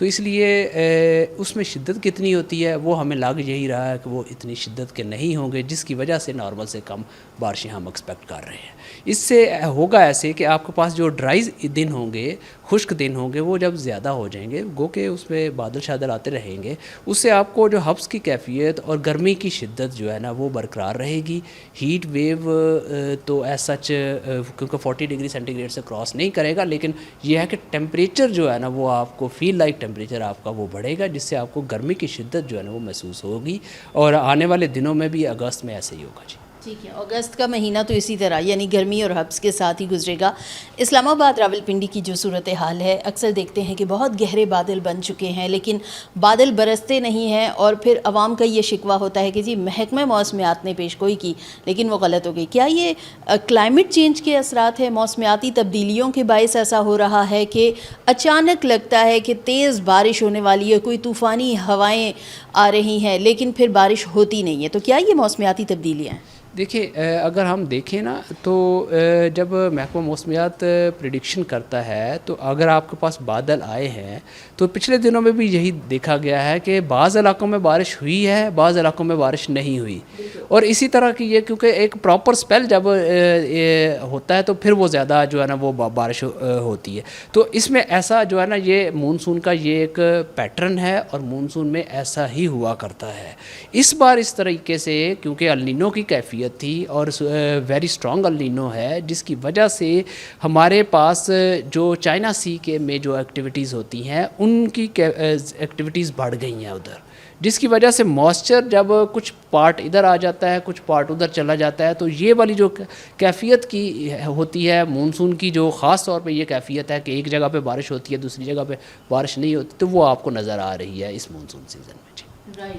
تو اس لیے اس میں شدت کتنی ہوتی ہے وہ ہمیں لگ یہی رہا ہے کہ وہ اتنی شدت کے نہیں ہوں گے، جس کی وجہ سے نارمل سے کم بارشیں ہم ایکسپیکٹ کر رہے ہیں۔ اس سے ہوگا ایسے کہ آپ کے پاس جو ڈرائی دن ہوں گے، خشک دن ہوں گے، وہ جب زیادہ ہو جائیں گے، گو کہ اس میں بادل شادل آتے رہیں گے، اس سے آپ کو جو حبس کی کیفیت اور گرمی کی شدت جو ہے نا وہ برقرار رہے گی۔ ہیٹ ویو تو ایز سچ کیونکہ 40 ڈگری سینٹی گریڈ سے کراس نہیں کرے گا، لیکن یہ ہے کہ ٹیمپریچر جو ہے نا وہ آپ کو فیل لائک ٹیمپریچر آپ کا وہ بڑھے گا، جس سے آپ کو گرمی کی شدت جو ہے نا وہ محسوس ہوگی، اور آنے والے دنوں میں بھی اگست میں ایسے ہی ہوگا جی۔ ٹھیک ہے، اگست کا مہینہ تو اسی طرح یعنی گرمی اور حبس کے ساتھ ہی گزرے گا۔ اسلام آباد راولپنڈی کی جو صورتحال ہے، اکثر دیکھتے ہیں کہ بہت گہرے بادل بن چکے ہیں لیکن بادل برستے نہیں ہیں، اور پھر عوام کا یہ شکوہ ہوتا ہے کہ جی محکمہ موسمیات نے پیش گوئی کی لیکن وہ غلط ہو گئی۔ کیا یہ کلائمیٹ چینج کے اثرات ہیں؟ موسمیاتی تبدیلیوں کے باعث ایسا ہو رہا ہے کہ اچانک لگتا ہے کہ تیز بارش ہونے والی ہے، کوئی طوفانی ہوائیں آ رہی ہیں لیکن پھر بارش ہوتی نہیں ہے؟ تو کیا یہ موسمیاتی تبدیلیاں ہیں؟ دیکھیے، اگر ہم دیکھیں نا تو جب محکمہ موسمیات پریڈکشن کرتا ہے تو اگر آپ کے پاس بادل آئے ہیں تو پچھلے دنوں میں بھی یہی دیکھا گیا ہے کہ بعض علاقوں میں بارش ہوئی ہے، بعض علاقوں میں بارش نہیں ہوئی، اور اسی طرح کی یہ کیونکہ ایک پراپر سپیل جب ہوتا ہے تو پھر وہ زیادہ جو ہے نا وہ بارش ہوتی ہے۔ تو اس میں ایسا جو ہے نا یہ مونسون کا یہ ایک پیٹرن ہے، اور مونسون میں ایسا ہی ہوا کرتا ہے۔ اس بار اس طریقے سے کیونکہ النینو کی کیفیت تھی اور ویری اسٹرانگ النینو ہے، جس کی وجہ سے ہمارے پاس جو چائنا سی کے میں جو ایکٹیویٹیز ہوتی ہیں ان کی ایکٹیویٹیز بڑھ گئی ہیں ادھر، جس کی وجہ سے موئسچر جب کچھ پارٹ ادھر آ جاتا ہے کچھ پارٹ ادھر چلا جاتا ہے، تو یہ والی جو کیفیت کی ہوتی ہے مونسون کی، جو خاص طور پہ یہ کیفیت ہے کہ ایک جگہ پہ بارش ہوتی ہے دوسری جگہ پہ بارش نہیں ہوتی، تو وہ آپ کو نظر آ رہی ہے اس مونسون سیزن میں جی۔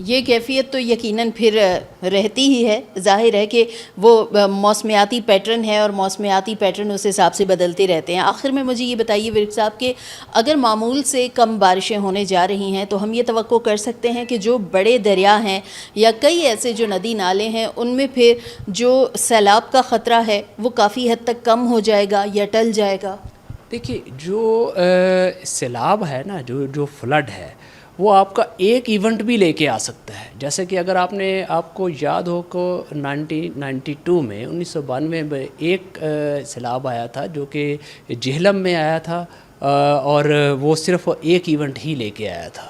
یہ کیفیت تو یقیناً پھر رہتی ہی ہے، ظاہر ہے کہ وہ موسمیاتی پیٹرن ہے اور موسمیاتی پیٹرن اس حساب سے بدلتے رہتے ہیں۔ آخر میں مجھے یہ بتائیے ورک صاحب کہ اگر معمول سے کم بارشیں ہونے جا رہی ہیں تو ہم یہ توقع کر سکتے ہیں کہ جو بڑے دریا ہیں یا کئی ایسے جو ندی نالے ہیں ان میں پھر جو سیلاب کا خطرہ ہے وہ کافی حد تک کم ہو جائے گا یا ٹل جائے گا؟ دیکھیے، جو سیلاب ہے نا، جو فلڈ ہے، وہ آپ کا ایک ایونٹ بھی لے کے آ سکتا ہے۔ جیسے کہ اگر آپ کو یاد ہو کہ 1992 میں 1992 میں ایک سیلاب آیا تھا جو کہ جہلم میں آیا تھا، اور وہ صرف ایک ایونٹ ہی لے کے آیا تھا،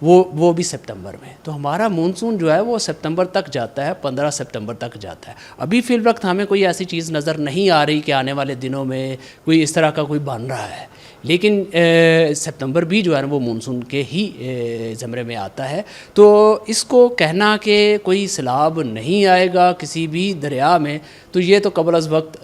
وہ بھی سپتمبر میں۔ تو ہمارا مونسون جو ہے وہ سپتمبر تک جاتا ہے، 15 سپتمبر تک جاتا ہے۔ ابھی فی الوقت ہمیں کوئی ایسی چیز نظر نہیں آ رہی کہ آنے والے دنوں میں کوئی اس طرح کا کوئی بن رہا ہے، لیکن سپتمبر بھی جو ہے نا وہ مونسون کے ہی زمرے میں آتا ہے۔ تو اس کو کہنا کہ کوئی سیلاب نہیں آئے گا کسی بھی دریا میں، تو یہ تو قبل از وقت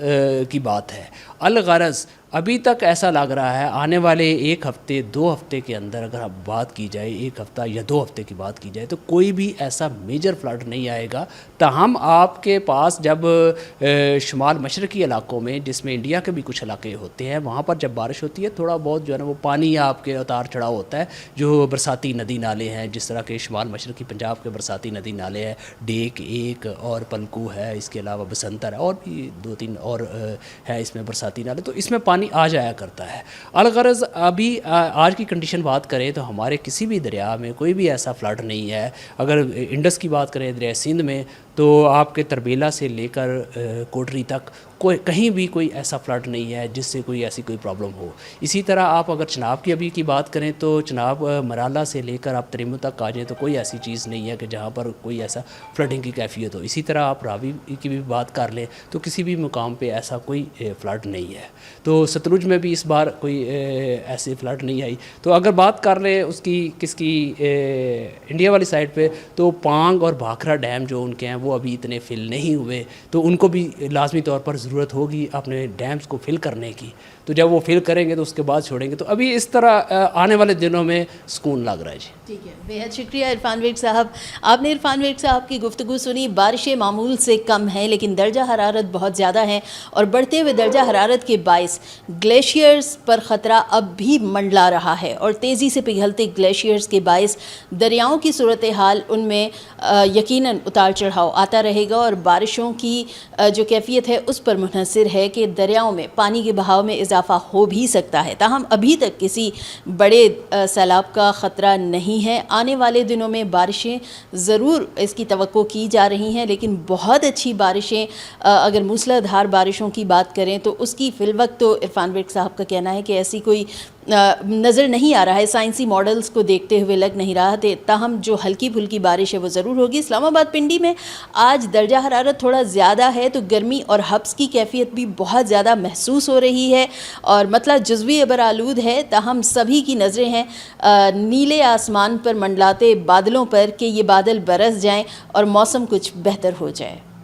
کی بات ہے۔ الغرض ابھی تک ایسا لگ رہا ہے آنے والے ایک ہفتے 2 ہفتے کے اندر اگر اب بات کی جائے، ایک ہفتہ یا 2 ہفتے کی بات کی جائے، تو کوئی بھی ایسا میجر فلڈ نہیں آئے گا۔ تاہم آپ کے پاس جب شمال مشرقی علاقوں میں، جس میں انڈیا کے بھی کچھ علاقے ہوتے ہیں، وہاں پر جب بارش ہوتی ہے تھوڑا بہت جو ہے نا وہ پانی آپ کے اتار چڑھاؤ ہوتا ہے، جو برساتی ندی نالے ہیں، جس طرح کے شمال مشرقی پنجاب کے برساتی ندی نالے ہیں، ڈیک ایک اور پلکو ہے، اس کے علاوہ بسنتر ہے، اور بھی 2-3 اور ہے اس میں برساتی نالے، تو اس میں پانی آ جایا کرتا ہے۔ الغرض ابھی آج کی کنڈیشن بات کریں تو ہمارے کسی بھی دریا میں کوئی بھی ایسا فلڈ نہیں ہے۔ اگر انڈس کی بات کریں دریا سندھ میں، تو آپ کے تربیلا سے لے کر کوٹری تک کہیں بھی کوئی ایسا فلڈ نہیں ہے جس سے کوئی ایسی کوئی پرابلم ہو۔ اسی طرح آپ اگر چناب کی ابھی کی بات کریں تو چناب مرالا سے لے کر آپ تریمو تک آ جائیں تو کوئی ایسی چیز نہیں ہے کہ جہاں پر کوئی ایسا فلڈنگ کی کیفیت ہو۔ اسی طرح آپ راوی کی بھی بات کر لیں تو کسی بھی مقام پہ ایسا کوئی فلڈ نہیں ہے۔ تو ستلج میں بھی اس بار کوئی ایسی فلڈ نہیں آئی۔ تو اگر بات کر لیں اس کی کس کی انڈیا والی سائڈ پہ، تو پانگ اور بھاکرا ڈیم جو ان کے ہیں وہ ابھی اتنے فل نہیں ہوئے، تو ان کو بھی لازمی طور پر ضرورت ہوگی اپنے ڈیمز کو فل کرنے کی۔ تو جب وہ فل کریں گے تو اس کے بعد چھوڑیں گے۔ تو ابھی اس طرح آنے والے دنوں میں سکون لگ رہا ہے جی۔ ٹھیک ہے، بہت شکریہ عرفان ورک صاحب۔ آپ نے عرفان ورک صاحب کی گفتگو سنی۔ بارشیں معمول سے کم ہیں لیکن درجہ حرارت بہت زیادہ ہیں، اور بڑھتے ہوئے درجہ حرارت کے باعث گلیشیئرز پر خطرہ اب بھی منڈلا رہا ہے، اور تیزی سے پگھلتے گلیشیئرز کے باعث دریاؤں کی صورتحال ان میں یقیناً اتار چڑھاؤ آتا رہے گا اور بارشوں کی جو کیفیت ہے اس پر منحصر ہے کہ دریاؤں میں پانی کے بہاؤ میں اضافہ ہو بھی سکتا ہے. تاہم ابھی تک کسی بڑے سیلاب کا خطرہ نہیں ہے. آنے والے دنوں میں بارشیں ضرور اس کی توقع کی جا رہی ہیں، لیکن بہت اچھی بارشیں اگر موسلا دھار بارشوں کی بات کریں تو اس کی فی الوقت تو عرفان ویرک صاحب کا کہنا ہے کہ ایسی کوئی نظر نہیں آ رہا ہے، سائنسی ماڈلز کو دیکھتے ہوئے لگ نہیں رہا تھے. تاہم جو ہلکی پھلکی بارش ہے وہ ضرور ہوگی. اسلام آباد پنڈی میں آج درجہ حرارت تھوڑا زیادہ ہے تو گرمی اور حبس کی کیفیت بھی بہت زیادہ محسوس ہو رہی ہے اور مطلع جزوی ابر آلود ہے. تاہم سبھی کی نظریں ہیں نیلے آسمان پر منڈلاتے بادلوں پر کہ یہ بادل برس جائیں اور موسم کچھ بہتر ہو جائے.